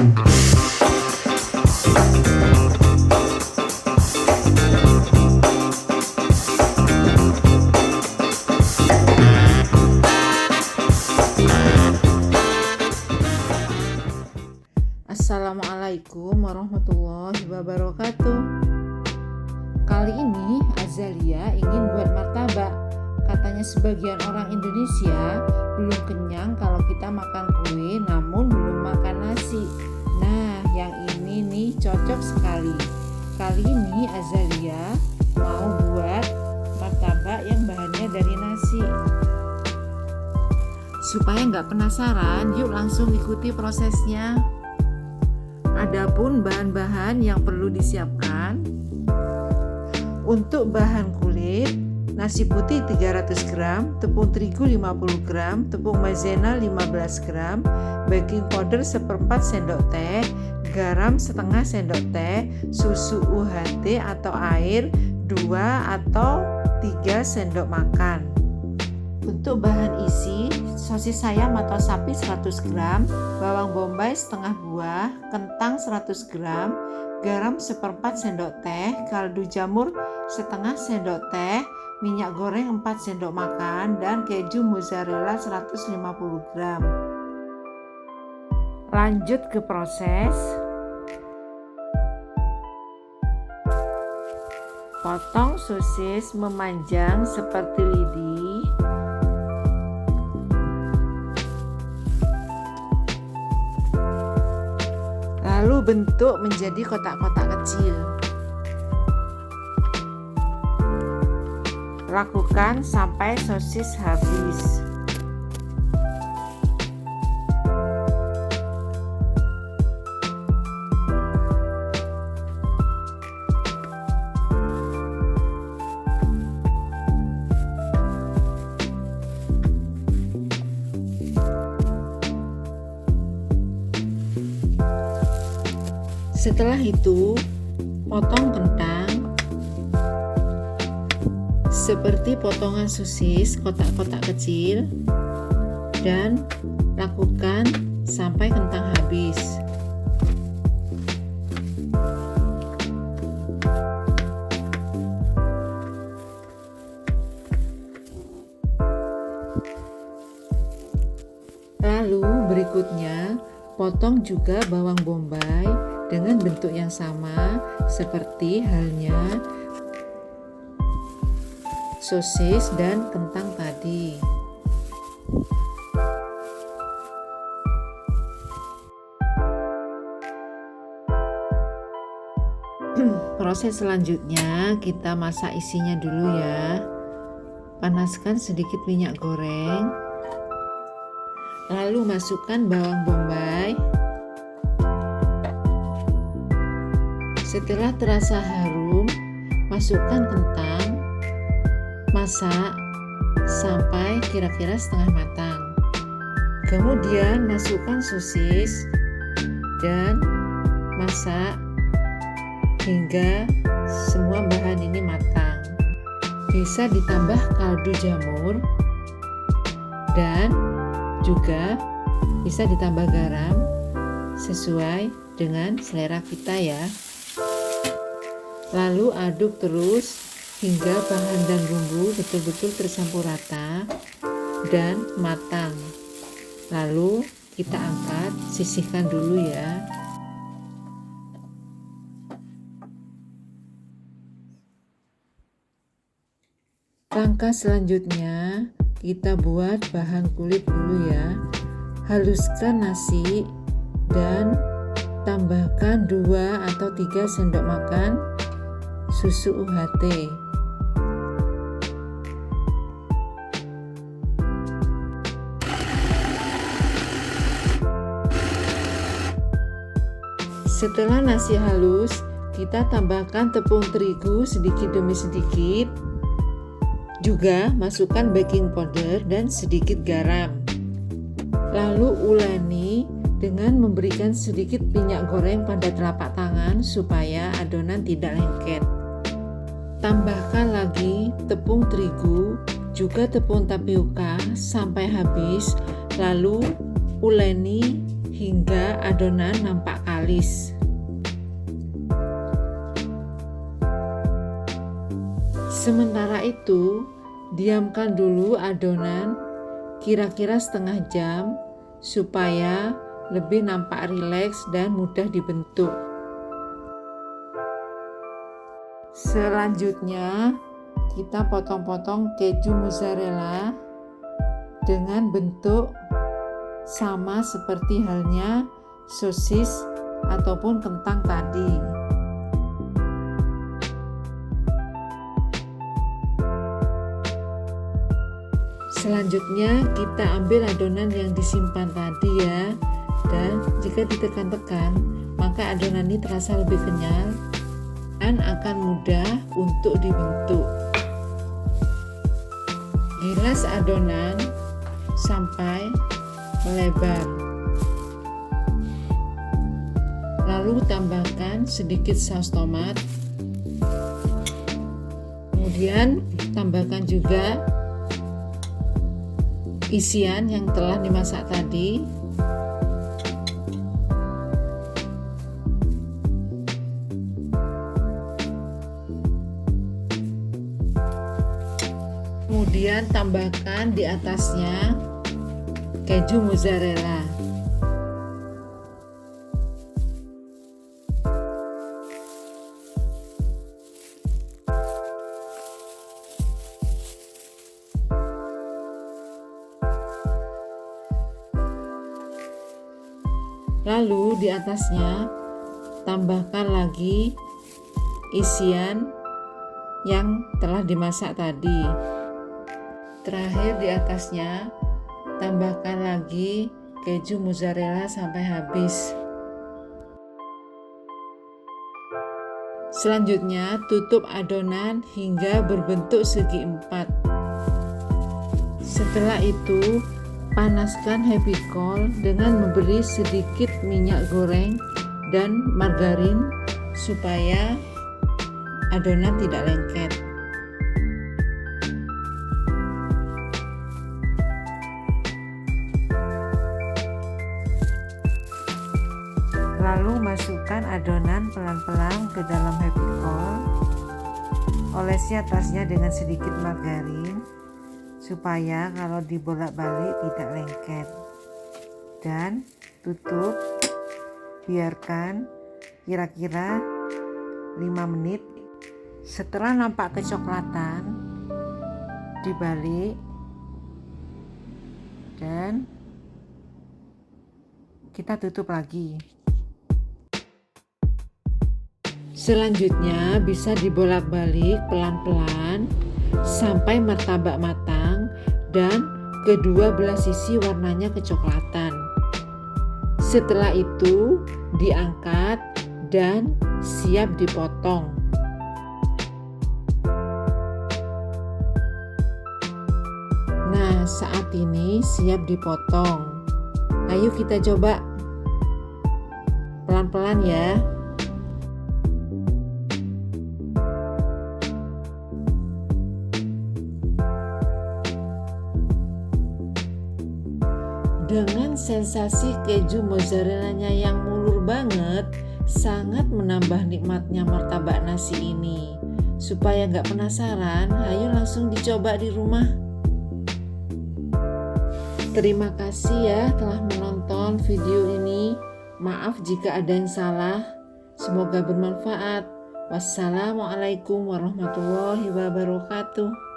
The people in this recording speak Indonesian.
Assalamualaikum warahmatullahi wabarakatuh. Kali ini Azalia ingin buat martabak. Katanya sebagian orang Indonesia belum kenyang kalau kita makan kue namun belum makan nasi. Nah, yang ini nih cocok sekali. Kali ini Azalia mau buat martabak yang bahannya dari nasi. Supaya nggak penasaran, yuk langsung ikuti prosesnya. Adapun bahan-bahan yang perlu disiapkan, untuk bahan kulit, nasi putih 300 gram, tepung terigu 50 gram, tepung maizena 15 gram, baking powder 1/4 sendok teh, garam setengah sendok teh, susu UHT atau air 2 atau 3 sendok makan. Untuk bahan isi, sosis ayam atau sapi 100 gram, bawang bombay setengah buah, kentang 100 gram, garam 1/4 sendok teh, kaldu jamur setengah sendok teh, minyak goreng 4 sendok makan, dan keju mozzarella 150 gram. Lanjut ke proses. Potong sosis memanjang seperti lidi. Lalu bentuk menjadi kotak-kotak kecil. Lakukan sampai sosis habis. Setelah itu, potong kentang seperti potongan sosis kotak-kotak kecil dan lakukan sampai kentang habis. Lalu berikutnya, potong juga bawang bombay dengan bentuk yang sama seperti halnya sosis dan kentang tadi. Proses selanjutnya kita masak isinya dulu ya. Panaskan sedikit minyak goreng, lalu masukkan bawang bombay. Setelah terasa harum, masukkan kentang, masak sampai kira-kira setengah matang. Kemudian masukkan sosis dan masak hingga semua bahan ini matang. Bisa ditambah kaldu jamur dan juga bisa ditambah garam sesuai dengan selera kita ya. Lalu aduk terus hingga bahan dan bumbu betul-betul tercampur rata dan matang. Lalu kita angkat, sisihkan dulu ya. Langkah selanjutnya kita buat bahan kulit dulu ya. Haluskan nasi dan tambahkan 2 atau 3 sendok makan susu UHT. Setelah nasi halus, kita tambahkan tepung terigu sedikit demi sedikit. Juga masukkan baking powder dan sedikit garam. Lalu uleni dengan memberikan sedikit minyak goreng pada telapak tangan supaya adonan tidak lengket. Tambahkan lagi tepung terigu, juga tepung tapioka sampai habis, lalu uleni hingga adonan nampak kalis. Sementara itu, diamkan dulu adonan kira-kira setengah jam supaya lebih nampak rileks dan mudah dibentuk. Selanjutnya, kita potong-potong keju mozzarella dengan bentuk sama seperti halnya sosis ataupun kentang tadi. Selanjutnya kita ambil adonan yang disimpan tadi ya, dan jika ditekan-tekan maka adonan ini terasa lebih kenyal dan akan mudah untuk dibentuk. Gilas adonan sampai melebar, lalu tambahkan sedikit saus tomat, kemudian tambahkan juga isian yang telah dimasak tadi. Kemudian tambahkan di atasnya keju mozzarella. Lalu di atasnya tambahkan lagi isian yang telah dimasak tadi. Terakhir di atasnya tambahkan lagi keju mozzarella sampai habis. Selanjutnya tutup adonan hingga berbentuk segi empat. Setelah itu panaskan happy coal dengan memberi sedikit minyak goreng dan margarin supaya adonan tidak lengket. Lalu masukkan adonan pelan-pelan ke dalam happy coal. Olesi atasnya dengan sedikit margarin supaya kalau dibolak-balik tidak lengket, dan tutup, biarkan kira-kira 5 menit. Setelah nampak kecoklatan, dibalik dan kita tutup lagi. Selanjutnya bisa dibolak-balik pelan-pelan sampai martabak matang dan kedua belah sisi warnanya kecoklatan. Setelah itu diangkat dan siap dipotong. Nah, saat ini siap dipotong. Ayo kita coba pelan-pelan ya. Dengan sensasi keju mozzarellanya yang mulur banget, sangat menambah nikmatnya martabak nasi ini. Supaya nggak penasaran, ayo langsung dicoba di rumah. Terima kasih ya telah menonton video ini. Maaf jika ada yang salah. Semoga bermanfaat. Wassalamualaikum warahmatullahi wabarakatuh.